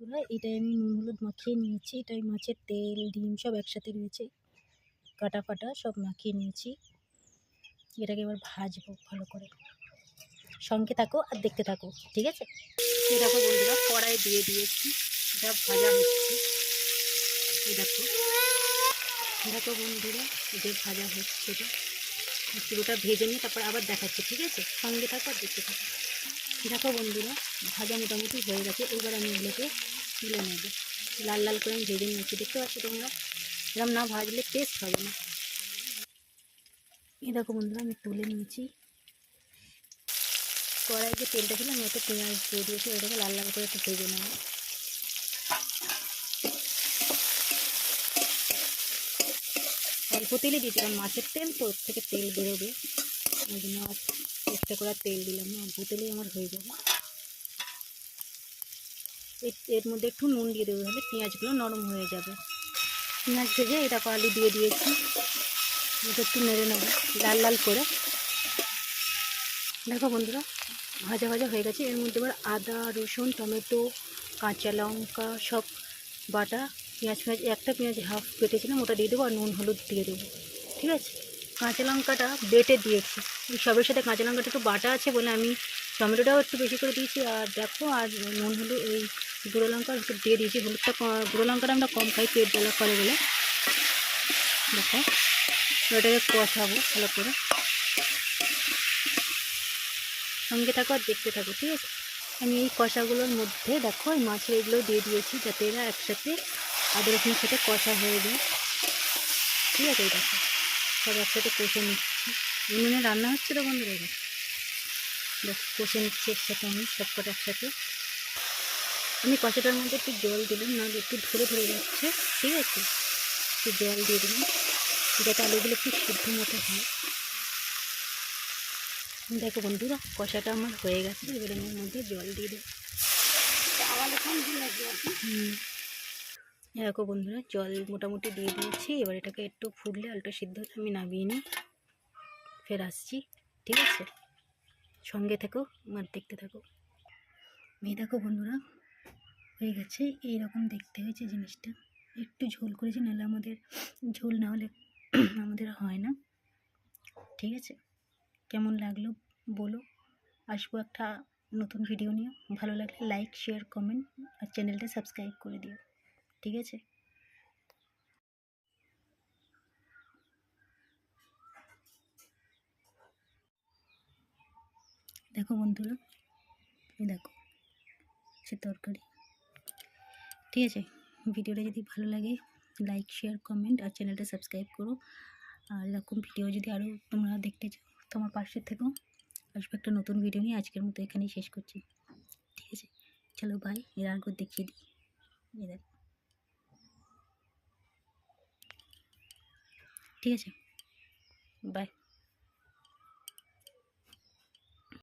বন্ধুরা, এটাই আমি নুন হলুদ মাখিয়ে নিয়েছি। এটাই মাছের তেল ডিম সব একসাথে রয়েছে, কাটা ফাটা সব মাখিয়ে নিয়েছি। এটাকে এবার ভাজবো ভালো করে। সঙ্গে থাকো আর দেখতে থাকো, ঠিক আছে? এই দেখো বন্ধুরা, কড়াই দিয়ে দিয়েছি, এটা ভাজা হচ্ছে। এই দেখো দেখো বন্ধুরা, এটা ভাজা হচ্ছে। এটা পুরোটা ভেজে নিয়ে তারপর আবার দেখাচ্ছি, ঠিক আছে? সঙ্গে থাকো আর দেখতে থাকো। দেখো বন্ধুরা, ভাজা মোটামুটি হয়ে গেছে। এবার আমি এগুলোকে তুলে নেব। লাল লাল করে আমি ভেজে নিয়েছি, দেখতে পাচ্ছ তোমরা? এরকম না ভাজলে টেস্ট হবে না। এই দেখো বন্ধুরা, আমি তুলে নিয়েছি। কড়াই যে তেলটা ছিল আমি একটা পেঁয়াজ দিয়ে দিয়েছি, ওটাকে লাল লাল করে একটু ভেজে নেব। অল্প তেলে দিয়েছি, কারণ মাছের তেল তো ওর থেকে তেল বেরোবে, ওই জন্য আর একটা করে তেল দিলাম না, অল্প তেলেই আমার হয়ে যাবে। এর মধ্যে একটু নুন দিয়ে দেবো, তাহলে পেঁয়াজগুলো নরম হয়ে যাবে। পেঁয়াজ ভেজে এটা আলু দিয়ে দিয়েছি, এটা একটু নেড়ে নেবো লাল লাল করে। দেখো বন্ধুরা, ভাজা ভাজা হয়ে গেছে। এর মধ্যে এবার আদা রসুন টমেটো কাঁচা লঙ্কা সব বাটা, পেঁয়াজ একটা পেঁয়াজ হাফ কেটেছিলাম ওটা দিয়ে দেবো, আর নুন হলুদ দিয়ে দেবো, ঠিক আছে? কাঁচা লঙ্কাটা বেটে দিয়েছি, এই সবের সাথে কাঁচা লঙ্কাটা একটু বাটা আছে বলে আমি টমেটোটাও একটু বেশি করে দিয়েছি। আর দেখো, আর নুন হলুদ এই গুঁড়ো লঙ্কা একটু দিয়ে দিয়েছি। হলুদটা গুঁড়ো লঙ্কাটা আমরা কম খাই, পেট জ্বালা করে বলে। দেখো, ওটাকে কষাবো ভালো করে। সঙ্গে থাকো আর দেখতে থাকো, ঠিক আছে? আমি এই কষাগুলোর মধ্যে দেখো এই মাছের এগুলো দিয়ে দিয়েছি, যাতে এরা একসাথে আদা রসুনের সাথে কষা হয়ে যায়, ঠিক আছে? এই দেখো, সব একসাথে কষে নিচ্ছি। উনুনে রান্না হচ্ছে তো বন্ধুরা, দেখো কষে নিচ্ছি একসাথে আমি সব কটা একসাথে। আমি কষাটার মধ্যে একটু জল দিলাম, নাহলে একটু ধরে ধরে যাচ্ছে, ঠিক আছে? একটু জল দিয়ে দিলাম, যাতে আলুগুলো একটু সিদ্ধ মতো হয়। দেখো বন্ধুরা, কষাটা আমার হয়ে গেছে। এবার আমি এর মধ্যে জল দিয়ে দেবো। দেখো বন্ধুরা, জল মোটামুটি দিয়ে দিয়েছি। এবার এটাকে একটু ফুটলে আলুটা সিদ্ধ হলে আমি নামিয়ে নিই, ফের আসছি, ঠিক আছে? সঙ্গে থেকো আর দেখতে থাকো। এই দেখো বন্ধুরা, হয়ে গেছে। এইরকম দেখতে হয়েছে জিনিসটা, একটু ঝোল করেছি, নাহলে আমাদের ঝোল না হলে আমাদের হয় না, ঠিক আছে? কেমন লাগলো বলো। আসবো একটা নতুন ভিডিও নিয়ে। ভালো লাগলে লাইক শেয়ার কমেন্ট আর চ্যানেলটা সাবস্ক্রাইব করে দিও, ঠিক আছে? দেখো বন্ধুরা, এই দেখো সে তরকারি, ঠিক আছে? ভিডিওটা যদি ভালো লাগে লাইক শেয়ার কমেন্ট আর চ্যানেলটা সাবস্ক্রাইব করো। আর এরকম ভিডিও যদি আরও তোমরা দেখতে চাও, তোমার পাশে থেকো। আসবো একটা নতুন ভিডিও নিয়ে। আজকের মতো এখানেই শেষ করছি, ঠিক আছে? চলো বাই। এর আর দেখিয়ে দিই, এই দেখ, ঠিক আছে? বাই।